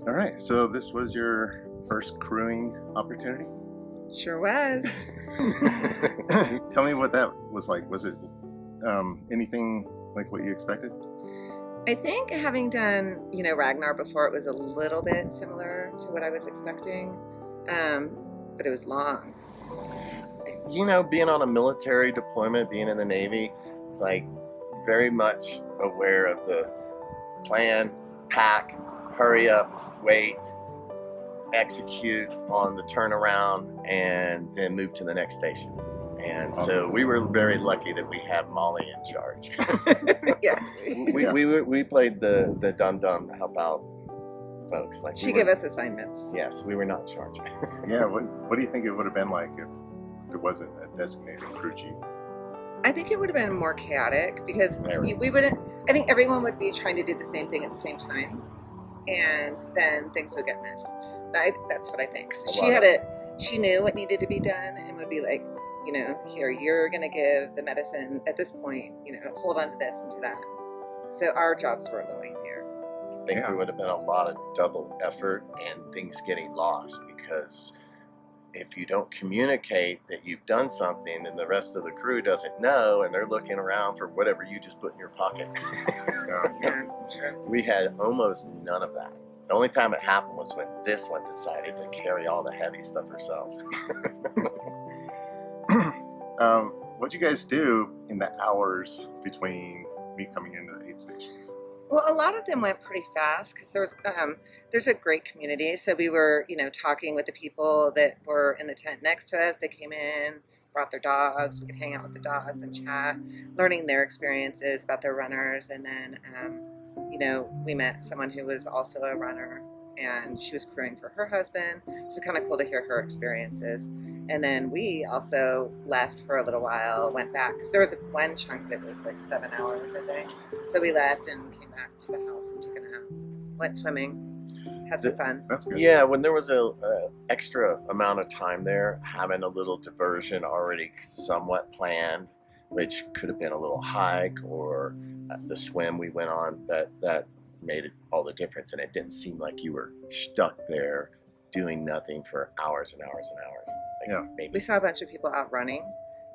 All right, so this was your first crewing opportunity? Sure was. Tell me what that was like. Was it anything like what you expected? I think having done, Ragnar before, it was a little bit similar to what I was expecting, but it was long. Being on a military deployment, being in the Navy, it's like very much aware of the plan, pack, hurry up, wait, execute on the turnaround, and then move to the next station. And so we were very lucky that we had Molly in charge. Yes. We played the dum-dum to help out folks. Like She gave us assignments. Yes, we were not in charge. Yeah, what do you think it would have been like if there wasn't a designated crew chief? I think it would have been more chaotic because we wouldn't. I think everyone would be trying to do the same thing at the same time, and then things would get missed. That's what I think. So she knew what needed to be done, and would be like, here, you're gonna give the medicine at this point. Hold on to this and do that. So our jobs were a little easier. I think there would have been a lot of double effort and things getting lost, because if you don't communicate that you've done something, then the rest of the crew doesn't know, and they're looking around for whatever you just put in your pocket. Yeah. We had almost none of that. The only time it happened was when this one decided to carry all the heavy stuff herself. What'd you guys do in the hours between me coming into the aid stations? Well, a lot of them went pretty fast because there's a great community. So we were, talking with the people that were in the tent next to us. They came in, brought their dogs. We could hang out with the dogs and chat, learning their experiences about their runners. And then, we met someone who was also a runner, and she was crewing for her husband. So it's kind of cool to hear her experiences. And then we also left for a little while, went back, because there was one chunk that was like 7 hours, I think. So we left and came back to the house and took a nap, went swimming, had some fun. That's good. Yeah, when there was a extra amount of time there, having a little diversion already somewhat planned, which could have been a little hike or the swim we went on, that made all the difference, and it didn't seem like you were stuck there doing nothing for hours and hours and hours. We saw a bunch of people out running.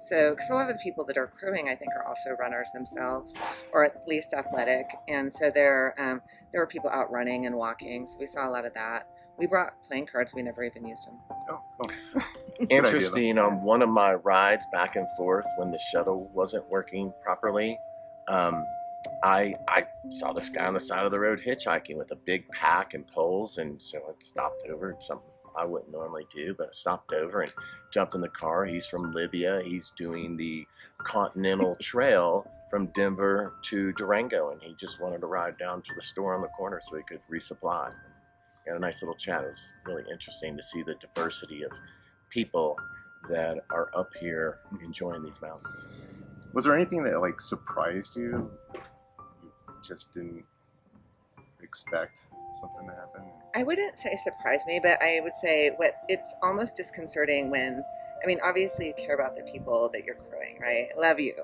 So, because a lot of the people that are crewing, I think, are also runners themselves, or at least athletic. And so there were people out running and walking. So we saw a lot of that. We brought playing cards. We never even used them. Oh, cool. Interesting. On one of my rides back and forth when the shuttle wasn't working properly, I saw this guy on the side of the road hitchhiking with a big pack and poles, and so I stopped over. Something I wouldn't normally do, but I stopped over and jumped in the car. He's from Libya. He's doing the Continental Trail from Denver to Durango, and he just wanted to ride down to the store on the corner so he could resupply. We had a nice little chat. It was really interesting to see the diversity of people that are up here enjoying these mountains. Was there anything that like surprised you? You just didn't expect something to happen? I wouldn't say surprised me, but I would say it's almost disconcerting when, obviously you care about the people that you're crewing, right? Love you.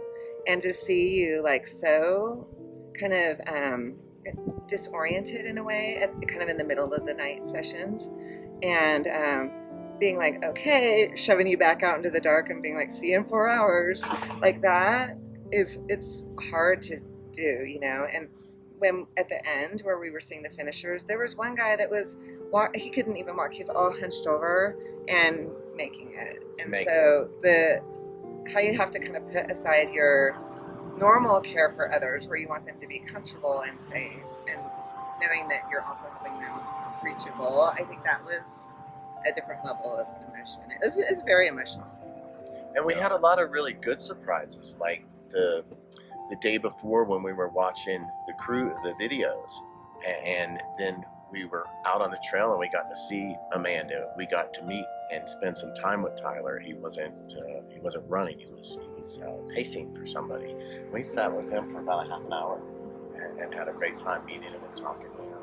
And to see you like so kind of disoriented in a way, kind of in the middle of the night sessions, and being like, okay, shoving you back out into the dark and being like, see you in 4 hours, like that it's hard to do, and when at the end where we were seeing the finishers, there was one guy that was he couldn't even walk. He's all hunched over and making it. And so how you have to kind of put aside your normal care for others, where you want them to be comfortable and safe, and knowing that you're also helping them reach a goal. I think that was a different level of emotion. It was very emotional. And we had a lot of really good surprises, like the day before when we were watching the videos, and then we were out on the trail and we got to see Amanda. We got to meet and spend some time with Tyler. He wasn't running. He was pacing for somebody. We sat with him for about a half an hour and had a great time meeting him and talking to him.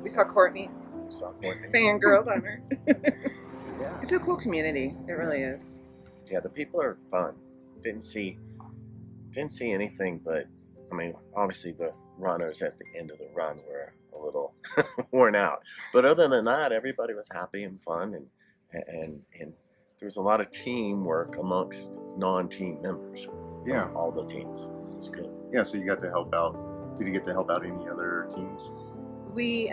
We saw Courtney. Fangirled on her. Yeah. It's a cool community. It really is. Yeah, the people are fun. Didn't see anything, but obviously the runners at the end of the run were a little worn out. But other than that, everybody was happy and fun, and there was a lot of teamwork amongst non-team members. Yeah. From all the teams. It's good. Yeah, so you got to help out. Did you get to help out any other teams? We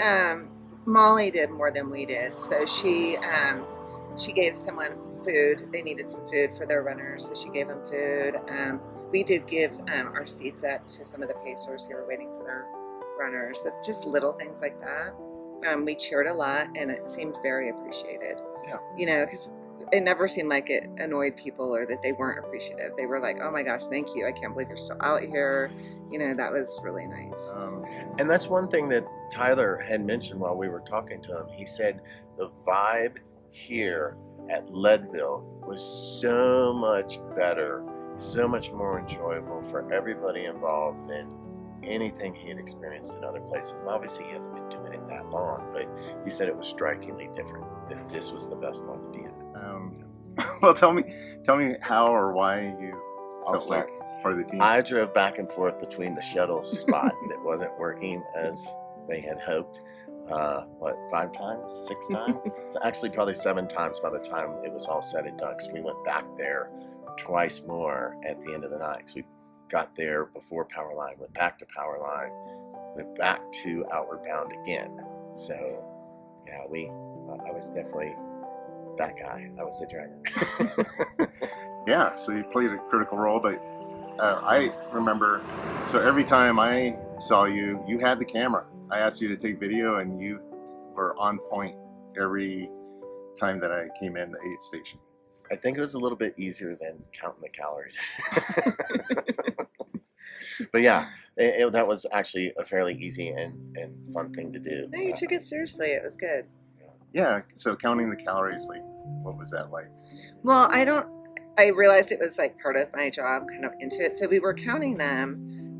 Molly did more than we did. So she gave someone food. They needed some food for their runners, so she gave them food. We did give our seats up to some of the pacers who were waiting for their runners. So just little things like that. We cheered a lot, and it seemed very appreciated. Yeah. You know, because it never seemed like it annoyed people or that they weren't appreciative. They were like, "Oh my gosh, thank you! I can't believe you're still out here." You know, that was really nice. And that's one thing that Tyler had mentioned while we were talking to him. He said the vibe here at Leadville was so much better, so much more enjoyable for everybody involved than anything he had experienced in other places. And obviously he hasn't been doing it that long, but he said it was strikingly different, that this was the best one to be at. Well, tell me how or why you felt like part of the team. I drove back and forth between the shuttle spot that wasn't working as they had hoped. 5 times, 6 times? Actually, probably 7 times by the time it was all said and done, because we went back there twice more at the end of the night. Because we got there before Powerline, went back to Powerline, went back to Outward Bound again. So, yeah, I was definitely that guy. I was the driver. Yeah, so you played a critical role, but I remember, so every time I saw you, you had the camera. I asked you to take video, and you were on point every time that I came in the aid station. I think it was a little bit easier than counting the calories. But yeah, that was actually a fairly easy and fun thing to do. No, you took it seriously. It was good. Yeah, so counting the calories, like, what was that like? Well, I realized it was like part of my job, kind of into it. So we were counting them,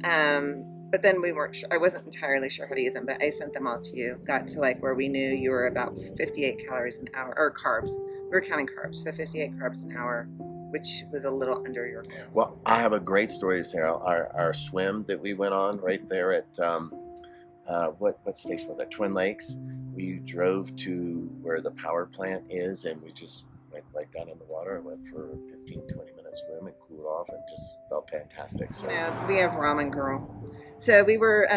but then we weren't sure. I wasn't entirely sure how to use them, but I sent them all to you. Got to like where we knew you were about 58 calories an hour, or carbs. We were counting carbs, so 58 carbs an hour, which was a little under your goal. Well, I have a great story to tell. Our swim that we went on right there at what station was that? Twin Lakes. We drove to where the power plant is, and we just went right down in the water and went for a 15-20 minute swim and cooled off, and just felt fantastic. So we have Ramen Girl. So we were,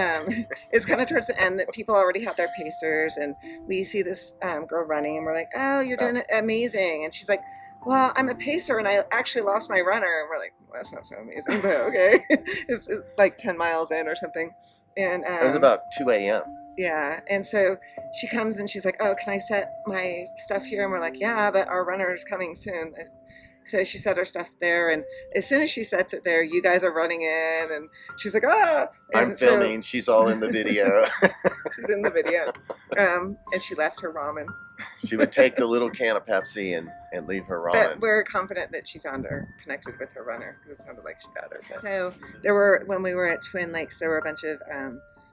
it's kind of towards the end that people already have their pacers, and we see this girl running, and we're like, "Oh, you're doing amazing." And she's like, "Well, I'm a pacer, and I actually lost my runner." And we're like, "Well, that's not so amazing, but okay." It's like 10 miles in or something. And it was about 2 a.m. Yeah, and so she comes and she's like, "Oh, can I set my stuff here?" And we're like, "Yeah, but our runner's coming soon." So she set her stuff there, and as soon as she sets it there, you guys are running in, and she's like, "Ah!" And I'm filming. She's all in the video. She's in the video. And she left her ramen. She would take the little can of Pepsi and leave her ramen. But we're confident that she found her, connected with her runner, because it sounded like she got her. So there were, when we were at Twin Lakes, there were a bunch of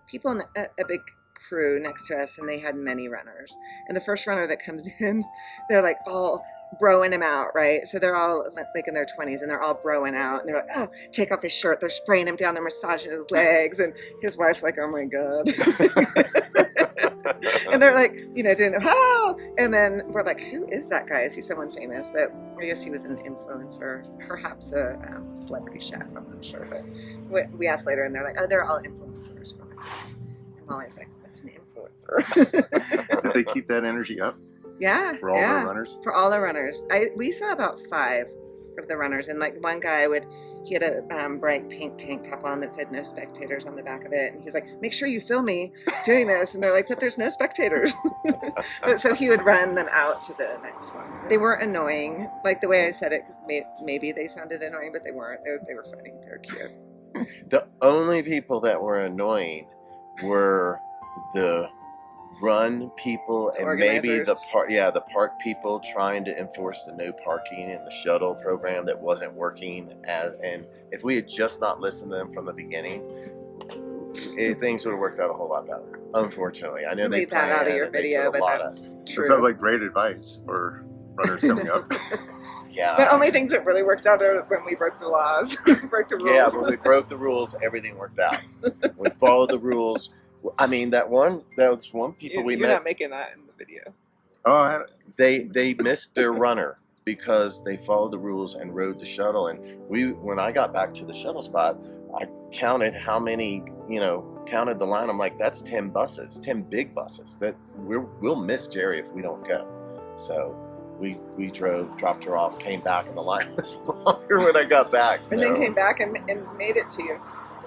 people in a big crew next to us, and they had many runners. And the first runner that comes in, they're like all broing him out, right? So they're all like in their 20s, and they're all broing out, and they're like, "Oh, take off his shirt." They're spraying him down, they're massaging his legs, and his wife's like, "Oh my God." And they're like, doing "Oh," and then we're like, "Who is that guy? Is he someone famous?" But I guess he was an influencer, perhaps a celebrity chef, I'm not sure. But we asked later, and they're like, "Oh, they're all influencers." And Molly's like, "What's an influencer?" Did they keep that energy up? Yeah. For all the runners? For all the runners. We saw about 5 of the runners, and like one guy he had a bright pink tank top on that said "No Spectators" on the back of it, and he's like, "Make sure you film me doing this," and they're like, "But there's no spectators." But so he would run them out to the next one. They weren't annoying, like the way I said it, because maybe they sounded annoying, but they weren't. They were funny. They were cute. The only people that were annoying were the run people and maybe the park people trying to enforce the no parking and the shuttle program that wasn't working. And if we had just not listened to them from the beginning, things would have worked out a whole lot better. Unfortunately, I know they made that out of your video, but that's true. It sounds like great advice for runners coming up. Yeah. The only things that really worked out are when we broke the laws, broke the rules. Yeah, when we broke the rules, everything worked out. We followed the rules. I mean, that was one people we You're met. not making that in the video. Oh, They missed their runner because they followed the rules and rode the shuttle. And when I got back to the shuttle spot, I counted how many, counted the line. I'm like, that's 10 buses, 10 big buses that we'll miss Jerry if we don't go. So we dropped her off, came back, and the line was longer when I got back. And then came back and made it to you.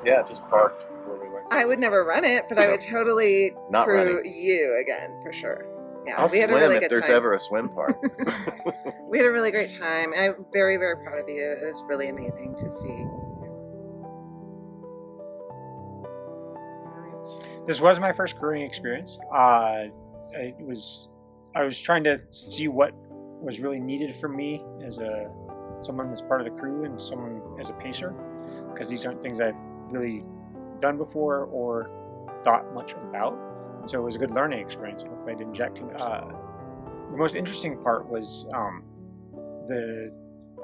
Yeah, just parked where we went. I would never run it, but I would totally Not crew running. you again for sure. Yeah, I'll we had swim a really if good there's time. ever a swim part. We had a really great time. I'm very, very proud of you. It was really amazing to see. This was my first crewing experience. I was trying to see what was really needed from me as someone that's part of the crew and someone as a pacer, because these aren't things I've really done before or thought much about. And so it was a good learning experience. Hopefully I didn't jack too much. The most interesting part was the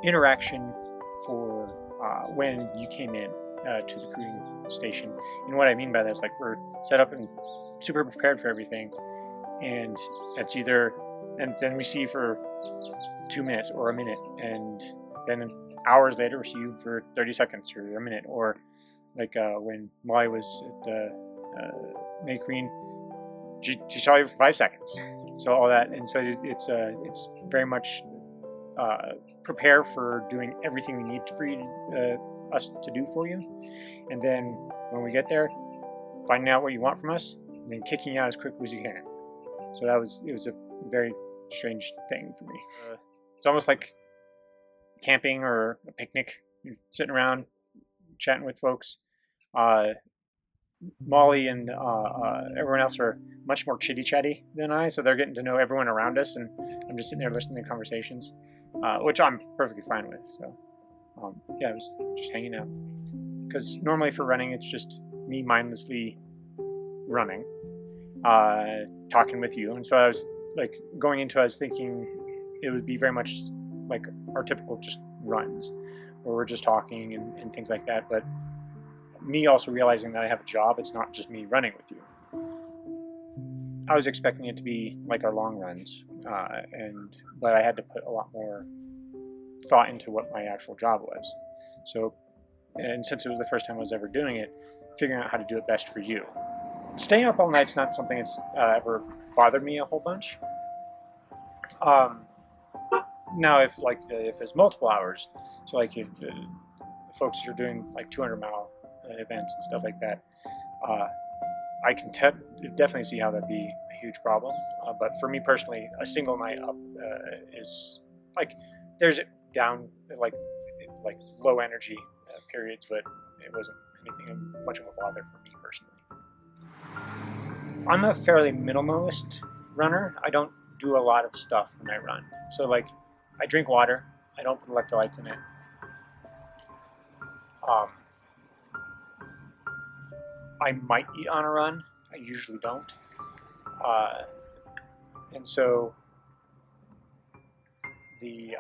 interaction for when you came in to the crewing station. And what I mean by that is, like, we're set up and super prepared for everything, and it's either, and then we see you for 2 minutes or a minute, and then hours later we see you for 30 seconds or a minute, or like when Molly was at the May Queen, she saw you for 5 seconds. So all that, and so it's very much prepare for doing everything we need for you, us to do for you, and then when we get there, finding out what you want from us, and then kicking you out as quickly as you can. So it was a very strange thing for me. It's almost like camping or a picnic. You're sitting around chatting with folks. Molly and everyone else are much more chitty-chatty than I, so they're getting to know everyone around us, and I'm just sitting there listening to conversations, which I'm perfectly fine with. So yeah, I was just hanging out, because normally for running it's just me mindlessly running, talking with you, and so I was like going into it, I was thinking it would be very much like our typical just runs where we're just talking and things like that, but me also realizing that I have a job, it's not just me running with you. I was expecting it to be like our long runs, but I had to put a lot more thought into what my actual job was. So, and since it was the first time I was ever doing it, figuring out how to do it best for you. Staying up all night's not something that's ever bothered me a whole bunch. Now, if it's multiple hours, so like if folks are doing like 200-mile events and stuff like that, I can definitely see how that'd be a huge problem. But for me personally, a single night up is like, there's down like low energy periods, but it wasn't anything much of a bother for me personally. I'm a fairly minimalist runner. I don't do a lot of stuff when I run. So like, I drink water. I don't put electrolytes in it. I might eat on a run. I usually don't. And so the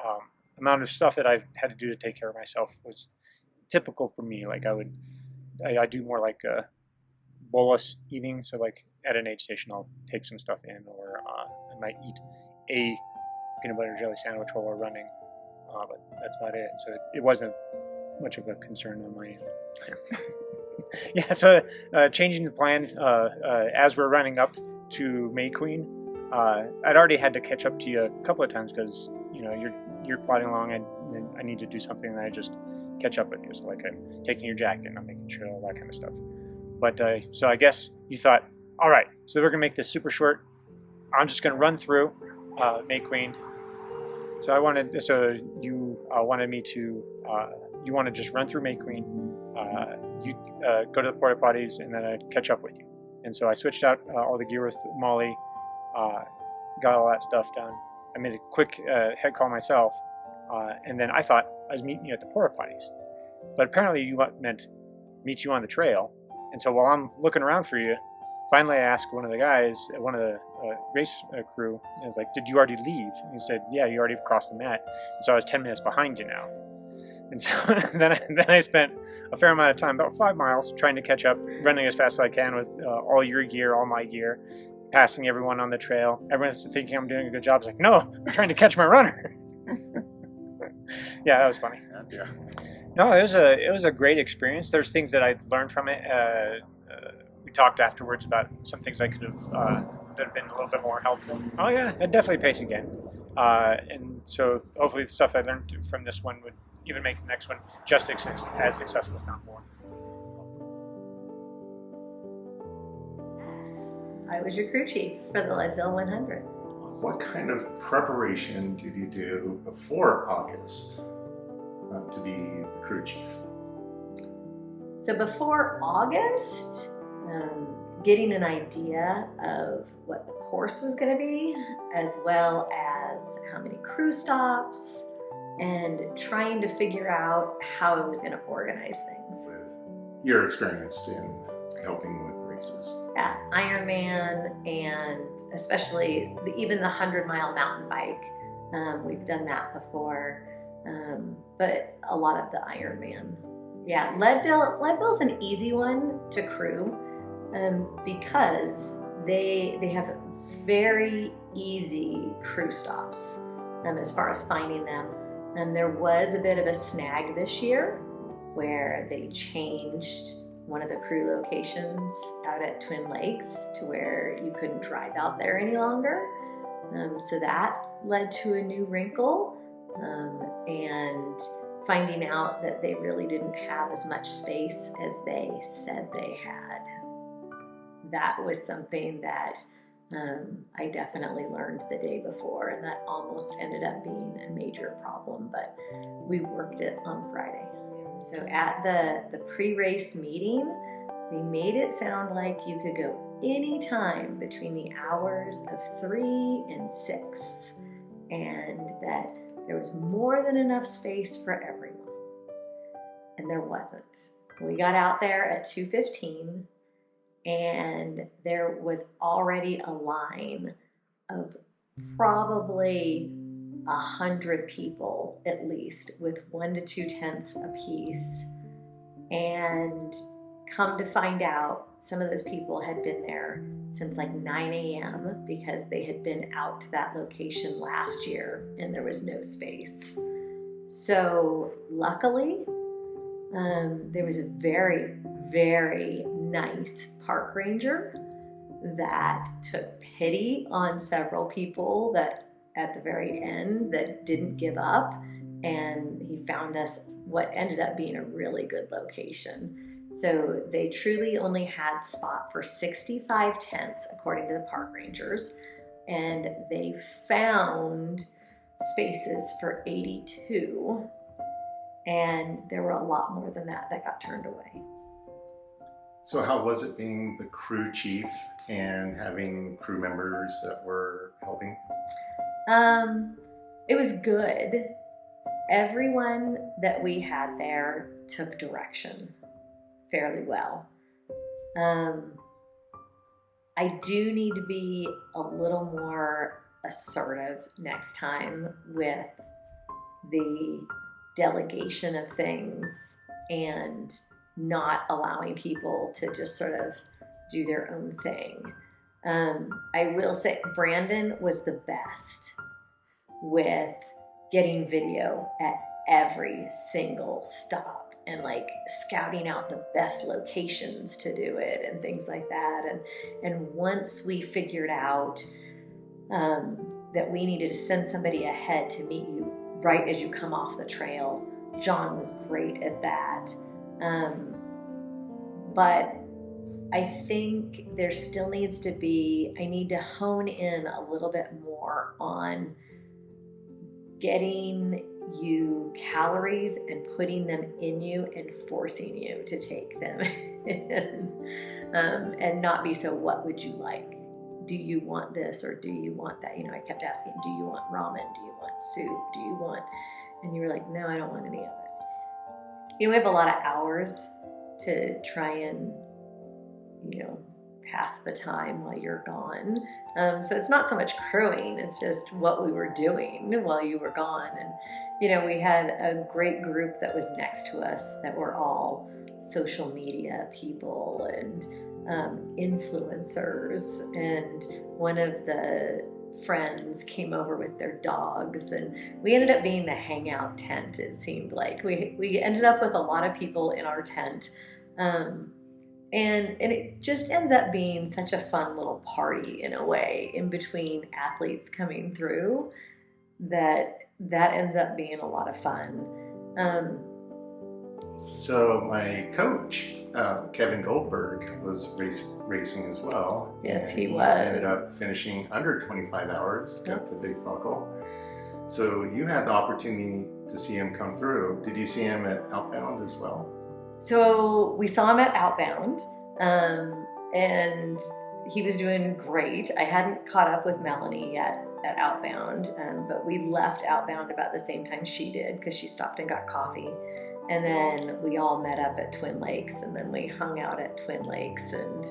amount of stuff that I had to do to take care of myself was typical for me. Like I do more like a bolus eating. So like at an aid station, I'll take some stuff in, or I might eat a peanut butter jelly sandwich while we're running. But that's about it. So it wasn't much of a concern on my end. Yeah, so changing the plan as we're running up to May Queen, I'd already had to catch up to you a couple of times, because you're plodding along and I need to do something, and I just catch up with you. So like I'm taking your jacket and I'm making sure all that kind of stuff. But so I guess you thought, all right, so we're gonna make this super short. I'm just gonna run through May Queen. So you wanted me to you want to just run through May Queen. You go to the porta potties, and then I'd catch up with you. And so I switched out all the gear with Molly, got all that stuff done. I made a quick head call myself, and then I thought I was meeting you at the porta potties. But apparently you meant meet you on the trail. And so while I'm looking around for you, finally I asked one of the guys, one of the race crew, I was like, did you already leave? And he said, yeah, you already crossed the mat. And so I was 10 minutes behind you now. And so then I spent a fair amount of time, about 5 miles, trying to catch up, running as fast as I can with all your gear, all my gear, passing everyone on the trail. Everyone's thinking I'm doing a good job. It's like, no, I'm trying to catch my runner. Yeah, that was funny. Yeah. No, it was a great experience. There's things that I learned from it. We talked afterwards about some things I could have that have been a little bit more helpful. Oh yeah, I'd definitely pace again. And so hopefully the stuff I learned from this one would even make the next one just as successful, if not more. I was your crew chief for the Leadville 100. What kind of preparation did you do before August to be the crew chief? So before August, getting an idea of what the course was going to be, as well as how many crew stops, and trying to figure out how I was going to organize things. With your experience in helping with races. Yeah, Ironman, and especially even the 100-mile mountain bike. We've done that before, but a lot of the Ironman. Yeah, Leadville's an easy one to crew because they have very easy crew stops as far as finding them. There was a bit of a snag this year where they changed one of the crew locations out at Twin Lakes to where you couldn't drive out there any longer. So that led to a new wrinkle, and finding out that they really didn't have as much space as they said they had. That was something that I definitely learned the day before, and that almost ended up being a major problem, but we worked it on Friday. So at the pre-race meeting, they made it sound like you could go anytime between the hours of 3 and 6, and that there was more than enough space for everyone. And there wasn't. We got out there at 2:15, and there was already a line of probably 100 people at least, with 1 to 2 tents apiece. And come to find out, some of those people had been there since like 9 a.m. because they had been out to that location last year and there was no space. So luckily, there was a very, very nice park ranger that took pity on several people that at the very end that didn't give up, and he found us what ended up being a really good location. So they truly only had spot for 65 tents according to the park rangers, and they found spaces for 82, and there were a lot more than that got turned away. So how was it being the crew chief and having crew members that were helping? It was good. Everyone that we had there took direction fairly well. I do need to be a little more assertive next time with the delegation of things and not allowing people to just sort of do their own thing. I will say Brandon was the best with getting video at every single stop and like scouting out the best locations to do it and things like that. And once we figured out that we needed to send somebody ahead to meet you right as you come off the trail, John was great at that. But I think there still needs to be, I need to hone in a little bit more on getting you calories and putting them in you and forcing you to take them in, and not be so, what would you like? Do you want this or do you want that? You know, I kept asking, do you want ramen? Do you want soup? Do you want, and you were like, no, I don't want any of it. You know, we have a lot of hours to try and, you know, pass the time while you're gone. So it's not so much crewing, it's just what we were doing while you were gone. And, you know, we had a great group that was next to us that were all social media people and influencers. And one of the friends came over with their dogs, and we ended up being the hangout tent. It seemed like we ended up with a lot of people in our tent. And it just ends up being such a fun little party in a way in between athletes coming through that ends up being a lot of fun. So my coach, Kevin Goldberg, was racing as well. Yes, and he was. Ended up finishing under 25 hours, got the big buckle. So you had the opportunity to see him come through. Did you see him at Outbound as well? So we saw him at Outbound, and he was doing great. I hadn't caught up with Melanie yet at Outbound, but we left Outbound about the same time she did because she stopped and got coffee. And then we all met up at Twin Lakes, and then we hung out at Twin Lakes and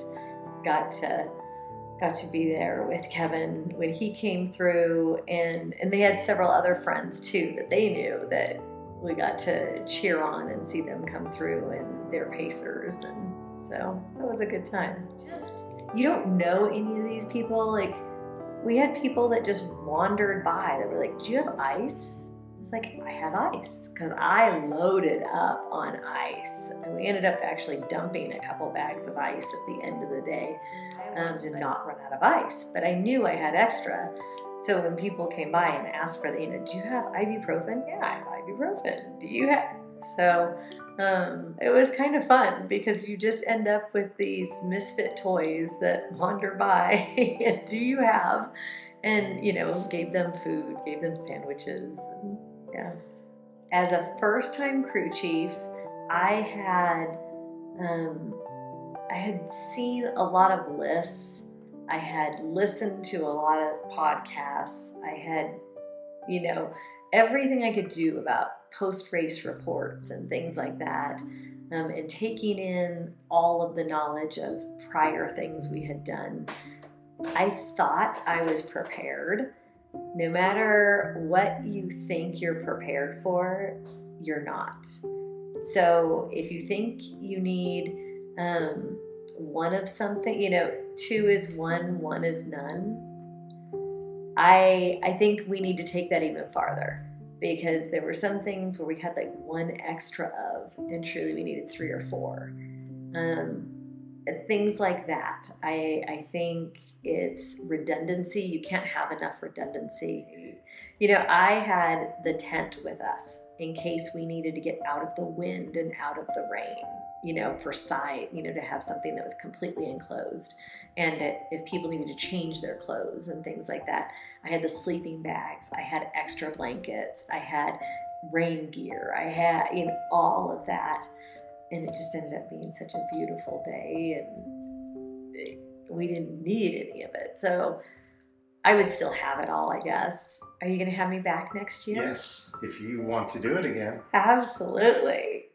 got to be there with Kevin when he came through, and they had several other friends too that they knew that we got to cheer on and see them come through and their pacers, and so that was a good time. Just, you don't know any of these people. Like, we had people that just wandered by that were like, "Do you have ice?" It's like, "I have ice," because I loaded up on ice, and we ended up actually dumping a couple bags of ice at the end of the day. Did not run out of ice, but I knew I had extra. So when people came by and asked for the, "Do you have ibuprofen?" "Yeah, I have ibuprofen." "Do you have?" So it was kind of fun because you just end up with these misfit toys that wander by and "Do you have?" And, gave them food, gave them sandwiches. And, yeah. As a first-time crew chief, I had seen a lot of lists. I had listened to a lot of podcasts. I had, everything I could do about post-race reports and things like that, and taking in all of the knowledge of prior things we had done. I thought I was prepared. No matter what you think you're prepared for, you're not. So if you think you need one of something, two is one is none. I think we need to take that even farther, because there were some things where we had like one extra of, and truly we needed 3 or 4. Things like that. I think it's redundancy. You can't have enough redundancy. I had the tent with us in case we needed to get out of the wind and out of the rain, for sight, to have something that was completely enclosed. And that if people needed to change their clothes and things like that, I had the sleeping bags, I had extra blankets, I had rain gear, I had, all of that. And it just ended up being such a beautiful day, and we didn't need any of it. So I would still have it all, I guess. Are you going to have me back next year? Yes, if you want to do it again. Absolutely.